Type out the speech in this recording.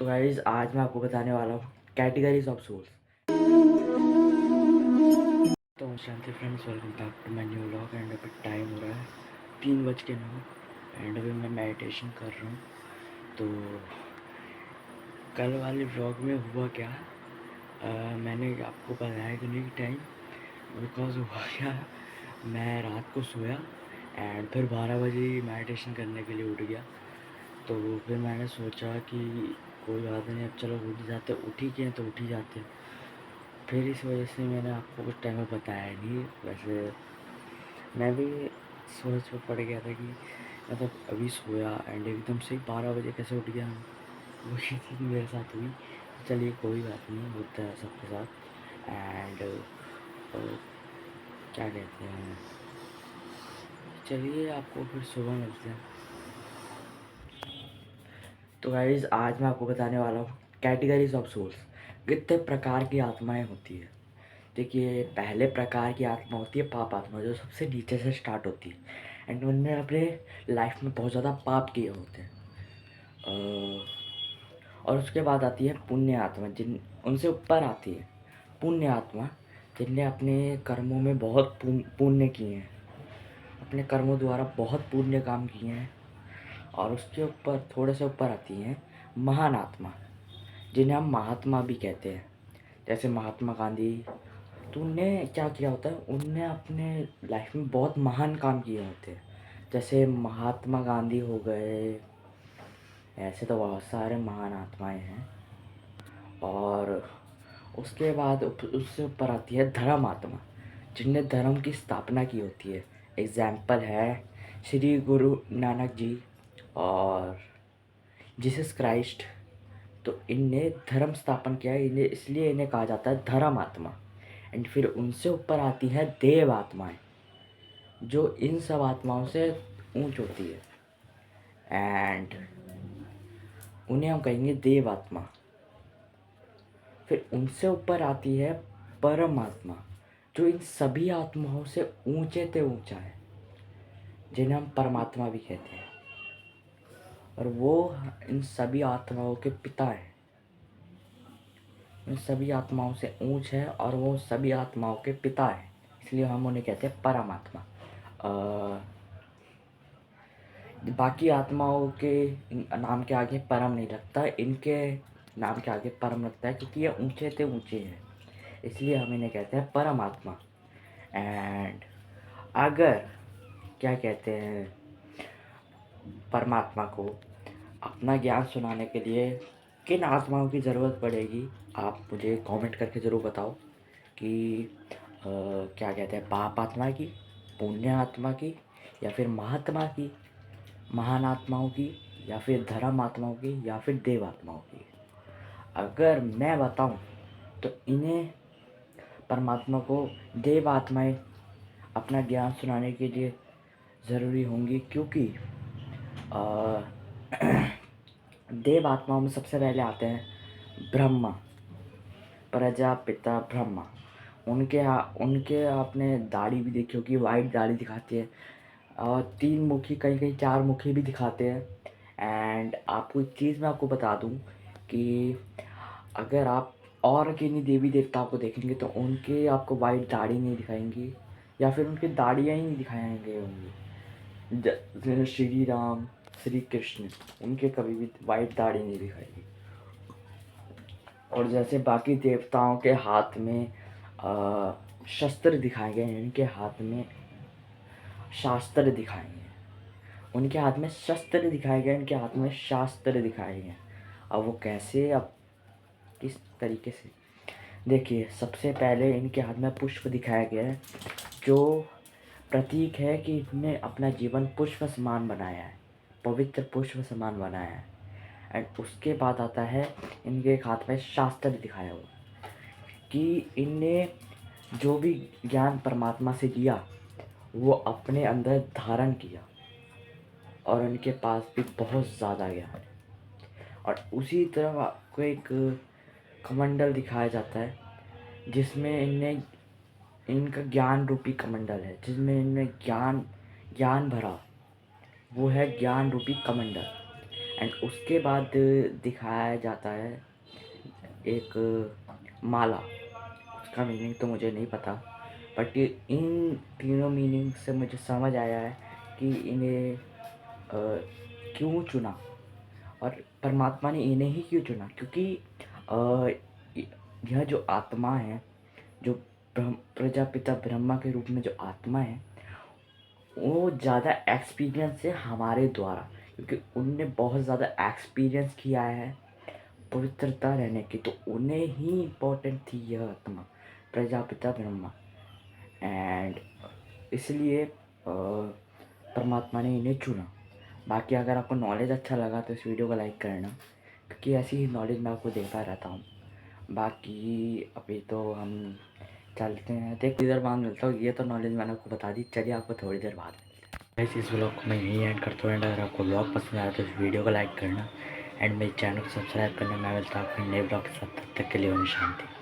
तो गाइज आज मैं आपको बताने वाला हूँ कैटेगरीज ऑफ सोल्स। तो शांति friends, welcome back to my new vlog. And अभी टाइम हो रहा है 3:09 एंड अभी मैं मेडिटेशन कर रहा हूँ। तो कल वाले व्लॉग में हुआ क्या, मैंने आपको बताया कि नहीं टाइम, बिकॉज हुआ क्या, मैं रात को सोया एंड फिर 12 बजे मेडिटेशन करने के लिए उठ गया। तो फिर मैंने सोचा कि कोई बात नहीं, अब चलो उठ ही गए तो उठ ही जाते हैं। फिर इस वजह से मैंने आपको कुछ टाइम में बताया नहीं। वैसे मैं भी सोच में पड़ गया था कि मतलब अभी सोया एंड एकदम से 12 बजे कैसे उठ गया हूँ, वही चीज़ मेरे साथ हुई। चलिए कोई बात नहीं, होता है सबके साथ। एंड क्या कहते हैं, चलिए आपको फिर सुबह मिलते हैं। तो गाइज आज मैं आपको बताने वाला हूँ कैटेगरीज ऑफ सोल्स, कितने प्रकार की आत्माएं होती है। देखिए, पहले प्रकार की आत्मा होती है पाप आत्मा, जो सबसे नीचे से स्टार्ट होती है एंड उनने अपने लाइफ में बहुत ज़्यादा पाप किए होते हैं। और उसके बाद आती है पुण्य आत्मा, जिन उनसे ऊपर आती है पुण्य आत्मा, जिनने अपने कर्मों में बहुत पुण्य किए हैं, अपने कर्मों द्वारा बहुत पुण्य काम किए हैं। और उसके ऊपर थोड़े से ऊपर आती हैं महान आत्मा, जिन्हें हम महात्मा भी कहते हैं। जैसे महात्मा गांधी, तो उनने क्या किया होता है, उनने अपने लाइफ में बहुत महान काम किए होते हैं। जैसे महात्मा गांधी हो गए, ऐसे तो बहुत सारे महान आत्माएं हैं। और उसके बाद उससे ऊपर आती है धर्म आत्मा, जिनने धर्म की स्थापना की होती है। एग्जाम्पल है श्री गुरु नानक जी और जीसस क्राइस्ट। तो इनने धर्म स्थापन किया है, इन्हें इसलिए इन्हें कहा जाता है धर्म आत्मा। एंड फिर उनसे ऊपर आती है देव आत्माएं, जो इन सब आत्माओं से ऊंच होती है एंड उन्हें हम कहेंगे देव आत्मा। फिर उनसे ऊपर आती है परमात्मा, जो इन सभी आत्माओं से ऊंचे से ऊंचा है, जिन्हें हम परमात्मा भी कहते हैं। और वो इन सभी आत्माओं के पिता है, इन सभी आत्माओं से ऊंच है और वो सभी आत्माओं के पिता है, इसलिए हम उन्हें कहते हैं परमात्मा। बाकी आत्माओं के नाम के आगे परम नहीं लगता, इनके नाम के आगे परम लगता है, क्योंकि ये ऊंचे से ऊंचे हैं, इसलिए हम इन्हें कहते हैं परमात्मा। एंड अगर क्या कहते हैं, परमात्मा को अपना ज्ञान सुनाने के लिए किन आत्माओं की ज़रूरत पड़ेगी, आप मुझे कमेंट करके ज़रूर बताओ कि क्या कहते हैं, पाप आत्मा की, पुण्य आत्मा की, या फिर महात्मा की, महान आत्माओं की, या फिर धर्म आत्माओं की, या फिर देव आत्माओं की। अगर मैं बताऊं तो इन्हें, परमात्मा को देव आत्माएं अपना ज्ञान सुनाने के लिए ज़रूरी होंगी, क्योंकि देव आत्माओं में सबसे पहले आते हैं ब्रह्मा, प्रजापिता ब्रह्मा। उनके आपने दाढ़ी भी देखी होगी, वाइट दाढ़ी दिखाती है, और 3 मुखी, कहीं कहीं 4 मुखी भी दिखाते हैं। एंड आपको एक चीज़ मैं आपको बता दूं कि अगर आप और किन्हीं देवी देवताओं को देखेंगे तो उनके आपको वाइट दाढ़ी नहीं दिखाएंगी, या फिर उनकी दाढ़ियाँ ही नहीं दिखाएंगे होंगी। श्री राम, श्री कृष्ण, उनके कभी भी वाइट दाढ़ी नहीं दिखाएगी। और जैसे बाकी देवताओं के हाथ में शस्त्र दिखाए गए हैं, इनके हाथ में शास्त्र दिखाए गए हैं। उनके हाथ में शस्त्र दिखाए गए, इनके हाथ में शास्त्र दिखाए गए हैं। अब वो कैसे, अब किस तरीके से, देखिए, सबसे पहले इनके हाथ में पुष्प दिखाया गया है, जो प्रतीक है कि इन्होंने अपना जीवन पुष्प समान बनाया है, पवित्र पुष्प समान बनाया है। एंड उसके बाद आता है इनके हाथ में शास्त्र दिखाया हुआ, कि इनने जो भी ज्ञान परमात्मा से लिया वो अपने अंदर धारण किया, और उनके पास भी बहुत ज़्यादा ज्ञान है। और उसी तरह आपको एक कमंडल दिखाया जाता है, जिसमें इनने, इनका ज्ञान रूपी कमंडल है, जिसमें इनने ज्ञान ज्ञान भरा, वो है ज्ञान रूपी कमंडल। एंड उसके बाद दिखाया जाता है एक माला। उसका मीनिंग तो मुझे नहीं पता, बट इन तीनों मीनिंग से मुझे समझ आया है कि इन्हें क्यों चुना और परमात्मा ने इन्हें ही क्यों चुना, क्योंकि यह जो आत्मा है, जो प्रजापिता ब्रह्मा के रूप में जो आत्मा है, वो ज़्यादा एक्सपीरियंस है हमारे द्वारा, क्योंकि उनने बहुत ज़्यादा एक्सपीरियंस किया है पवित्रता रहने की, तो उन्हें ही इम्पोर्टेंट थी यह आत्मा प्रजापिता ब्रह्मा। एंड इसलिए परमात्मा ने इन्हें चुना। बाकी अगर आपको नॉलेज अच्छा लगा तो इस वीडियो को लाइक करना, क्योंकि ऐसी ही नॉलेज मैं आपको देता रहता हूँ। बाकी अभी तो हम चलते हैं, देख इधर बाद मिलता हूँ। ये तो नॉलेज मैंने आपको बता दी, चलिए आपको थोड़ी देर बाद मिलते हैं। वैसे इस ब्लॉग को मैं यहीं एंड करता हूँ। एंड अगर आपको ब्लॉग पसंद आया तो इस वीडियो को लाइक करना एंड मेरे चैनल को सब्सक्राइब करना। मैं मिलता हूँ अपने नए ब्लॉग के साथ, तब तक के लिए ओम शांति।